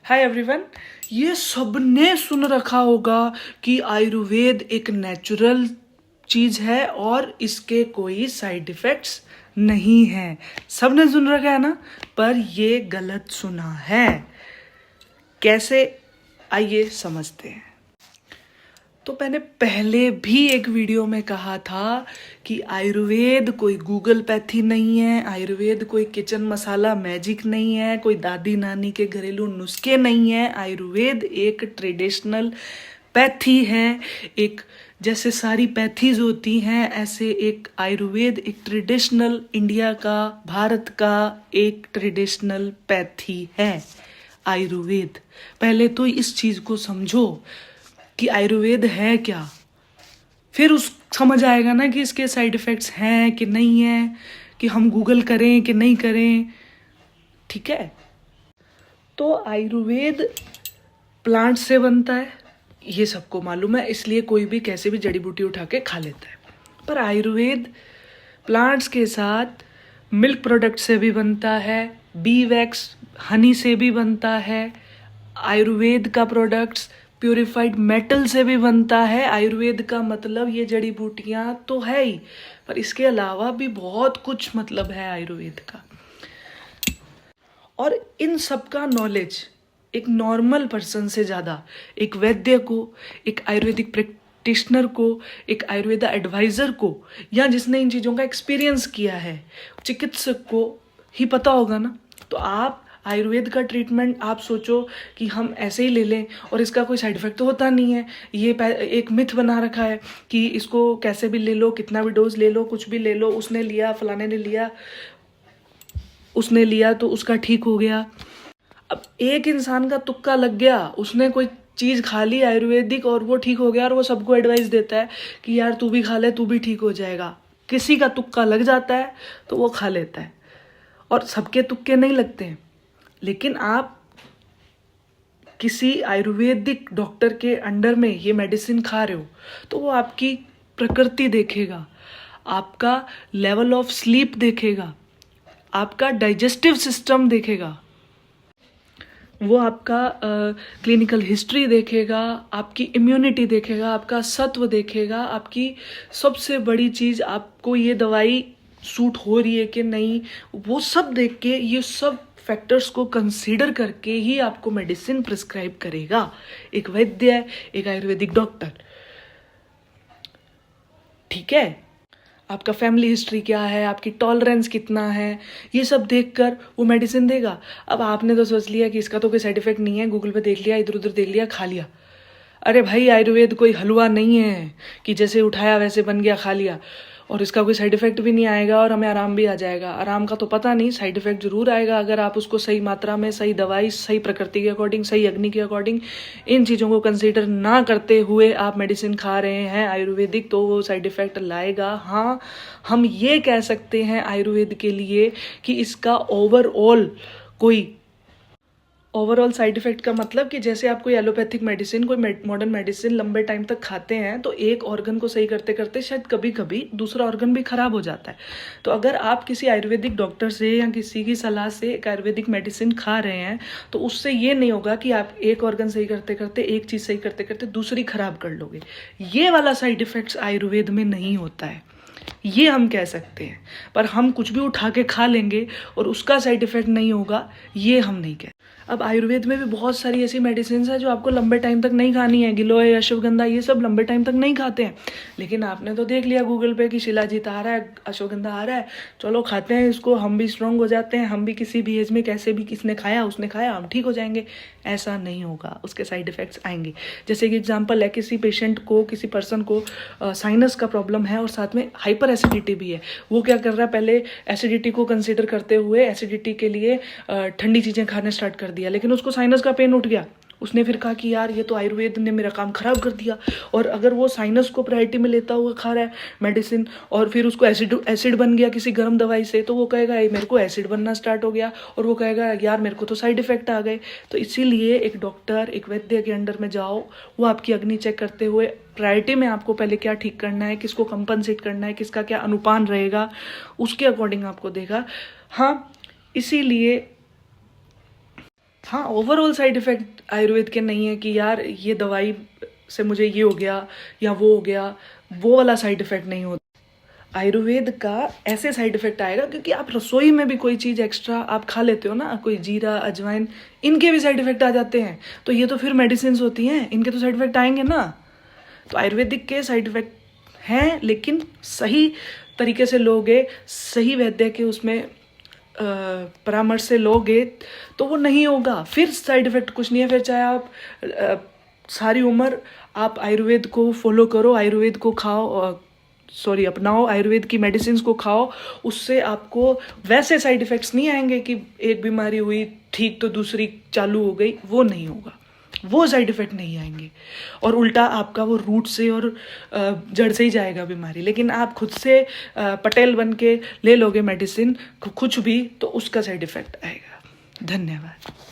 Hi everyone. ये सबने सुन रखा होगा कि आयुर्वेद एक नेचुरल चीज है और इसके कोई साइड इफेक्ट्स नहीं है। सबने सुन रखा है ना, पर ये गलत सुना है। कैसे, आइए समझते हैं। तो मैंने पहले भी एक वीडियो में कहा था कि आयुर्वेद कोई गूगल पैथी नहीं है, आयुर्वेद कोई किचन मसाला मैजिक नहीं है, कोई दादी नानी के घरेलू नुस्खे नहीं है। आयुर्वेद एक ट्रेडिशनल पैथी है। एक जैसे सारी पैथीज होती हैं, ऐसे एक आयुर्वेद एक ट्रेडिशनल इंडिया का, भारत का एक ट्रेडिशनल पैथी है आयुर्वेद। पहले तो इस चीज को समझो कि आयुर्वेद है क्या, फिर उस समझ आएगा ना कि इसके साइड इफेक्ट्स हैं कि नहीं है, कि हम गूगल करें कि नहीं करें। ठीक है। तो आयुर्वेद प्लांट से बनता है, ये सबको मालूम है, इसलिए कोई भी कैसे भी जड़ी बूटी उठा के खा लेता है। पर आयुर्वेद प्लांट्स के साथ मिल्क प्रोडक्ट से भी बनता है, बी वैक्स हनी से भी बनता है, आयुर्वेद का प्रोडक्ट्स प्यूरिफाइड मेटल से भी बनता है। आयुर्वेद का मतलब ये जड़ी बूटियां तो है ही, पर इसके अलावा भी बहुत कुछ मतलब है आयुर्वेद का। और इन सब का नॉलेज एक नॉर्मल पर्सन से ज़्यादा एक वैद्य को, एक आयुर्वेदिक प्रैक्टिशनर को, एक आयुर्वेदा एडवाइज़र को, या जिसने इन चीज़ों का एक्सपीरियंस किया है, चिकित्सक को ही पता होगा ना। तो आप आयुर्वेद का ट्रीटमेंट आप सोचो कि हम ऐसे ही ले लें और इसका कोई साइड इफेक्ट तो होता नहीं है। ये एक मिथ बना रखा है कि इसको कैसे भी ले लो, कितना भी डोज ले लो, कुछ भी ले लो, उसने लिया, फलाने ने लिया, उसने लिया तो उसका ठीक हो गया। अब एक इंसान का तुक्का लग गया, उसने कोई चीज़ खा ली आयुर्वेदिक और वो ठीक हो गया, और वो सबको एडवाइस देता है कि यार तू भी खा ले, तू भी ठीक हो जाएगा। किसी का तुक्का लग जाता है तो वो खा लेता है, और सबके तुक्के नहीं लगते हैं। लेकिन आप किसी आयुर्वेदिक डॉक्टर के अंडर में ये मेडिसिन खा रहे हो तो वो आपकी प्रकृति देखेगा, आपका लेवल ऑफ स्लीप देखेगा, आपका डाइजेस्टिव सिस्टम देखेगा, वो आपका क्लिनिकल हिस्ट्री देखेगा, आपकी इम्यूनिटी देखेगा, आपका सत्व देखेगा, आपकी सबसे बड़ी चीज़ आपको ये दवाई सूट हो रही है कि नहीं, वो सब देख के, ये सब फैक्टर्स को कंसीडर करके ही आपको मेडिसिन प्रिस्क्राइब करेगा एक वैद्य, एक आयुर्वेदिक डॉक्टर। ठीक है। आपका फैमिली हिस्ट्री क्या है, आपकी टॉलरेंस कितना है, ये सब देखकर वो मेडिसिन देगा। अब आपने तो सोच लिया कि इसका तो कोई साइड इफेक्ट नहीं है, गूगल पे देख लिया, इधर उधर देख लिया, खा लिया। अरे भाई, आयुर्वेद कोई हलवा नहीं है कि जैसे उठाया वैसे बन गया, खा लिया, और इसका कोई साइड इफेक्ट भी नहीं आएगा और हमें आराम भी आ जाएगा। आराम का तो पता नहीं, साइड इफेक्ट जरूर आएगा अगर आप उसको सही मात्रा में, सही दवाई, सही प्रकृति के अकॉर्डिंग, सही अग्नि के अकॉर्डिंग, इन चीज़ों को कंसीडर ना करते हुए आप मेडिसिन खा रहे हैं आयुर्वेदिक, तो वो साइड इफेक्ट लाएगा। हाँ, हम ये कह सकते हैं आयुर्वेद के लिए कि इसका ओवरऑल साइड इफेक्ट का मतलब कि जैसे आप कोई एलोपैथिक मेडिसिन, कोई मॉडर्न मेडिसिन लंबे टाइम तक खाते हैं तो एक ऑर्गन को सही करते करते शायद कभी कभी दूसरा ऑर्गन भी खराब हो जाता है। तो अगर आप किसी आयुर्वेदिक डॉक्टर से या किसी की सलाह से एक आयुर्वेदिक मेडिसिन खा रहे हैं तो उससे ये नहीं होगा कि आप एक ऑर्गन सही करते करते, एक चीज़ सही करते करते दूसरी खराब कर लोगे। ये वाला साइड इफेक्ट्स आयुर्वेद में नहीं होता है, ये हम कह सकते हैं। पर हम कुछ भी उठा के खा लेंगे और उसका साइड इफेक्ट नहीं होगा, ये हम नहीं कह। अब आयुर्वेद में भी बहुत सारी ऐसी मेडिसिन है जो आपको लंबे टाइम तक नहीं खानी है। गिलोय, अश्वगंधा, ये सब लंबे टाइम तक नहीं खाते हैं, लेकिन आपने तो देख लिया गूगल पे कि शिलाजीत आ रहा है, अश्वगंधा आ रहा है, चलो खाते हैं इसको, हम भी स्ट्रांग हो जाते हैं, हम भी किसी भी एज में कैसे भी, किसने खाया उसने खाया, हम ठीक हो जाएंगे। ऐसा नहीं होगा, उसके साइड इफेक्ट्स आएंगे। जैसे कि एग्जाम्पल है, किसी पेशेंट को, किसी पर्सन को साइनस का प्रॉब्लम है और साथ में हाइपर एसिडिटी भी है। वो क्या कर रहा है, पहले एसिडिटी को कंसिडर करते हुए एसिडिटी के लिए ठंडी चीज़ें खाने स्टार्ट कर दिया, लेकिन उसको साइनस का पेन उठ गया। उसने फिर कहा कि यार ये तो आयुर्वेद ने मेरा काम खराब कर दिया। और अगर वो साइनस को प्रायोरिटी में लेता हुआ खा रहा है मेडिसिन और फिर उसको एसिड बन गया किसी गर्म दवाई से, तो वो कहेगा मेरे को एसिड बनना स्टार्ट हो गया, और वो कहेगा यार मेरे को तो साइड इफेक्ट आ गए। तो इसीलिए एक डॉक्टर, एक वैद्य के अंडर में जाओ, वो आपकी अग्नि चेक करते हुए प्रायोरिटी में आपको पहले क्या ठीक करना है, किसको कंपनसेट करना है, किसका क्या अनुपान रहेगा, उसके अकॉर्डिंग आपको देगा। हाँ, इसीलिए हाँ, ओवरऑल साइड इफ़ेक्ट आयुर्वेद के नहीं है कि यार ये दवाई से मुझे ये हो गया या वो हो गया, वो वाला साइड इफ़ेक्ट नहीं होता। आयुर्वेद का ऐसे साइड इफ़ेक्ट आएगा क्योंकि आप रसोई में भी कोई चीज़ एक्स्ट्रा आप खा लेते हो ना, कोई जीरा, अजवाइन, इनके भी साइड इफ़ेक्ट आ जाते हैं। तो ये तो फिर मेडिसिन होती हैं, इनके तो साइड इफ़ेक्ट आएंगे ना। तो आयुर्वेदिक के साइड इफ़ेक्ट हैं, लेकिन सही तरीके से लोगे, सही वैद्य के उसमें परामर्श से लोगे तो वो नहीं होगा। फिर साइड इफ़ेक्ट कुछ नहीं है। फिर चाहे आप सारी उम्र आप आयुर्वेद को फॉलो करो, आयुर्वेद को खाओ, अपनाओ, आयुर्वेद की मेडिसिन को खाओ, उससे आपको वैसे साइड इफ़ेक्ट्स नहीं आएंगे कि एक बीमारी हुई ठीक तो दूसरी चालू हो गई, वो नहीं होगा, वो साइड इफ़ेक्ट नहीं आएंगे। और उल्टा आपका वो रूट से और जड़ से ही जाएगा बीमारी। लेकिन आप खुद से पटेल बन के ले लोगे मेडिसिन कुछ भी, तो उसका साइड इफ़ेक्ट आएगा। धन्यवाद।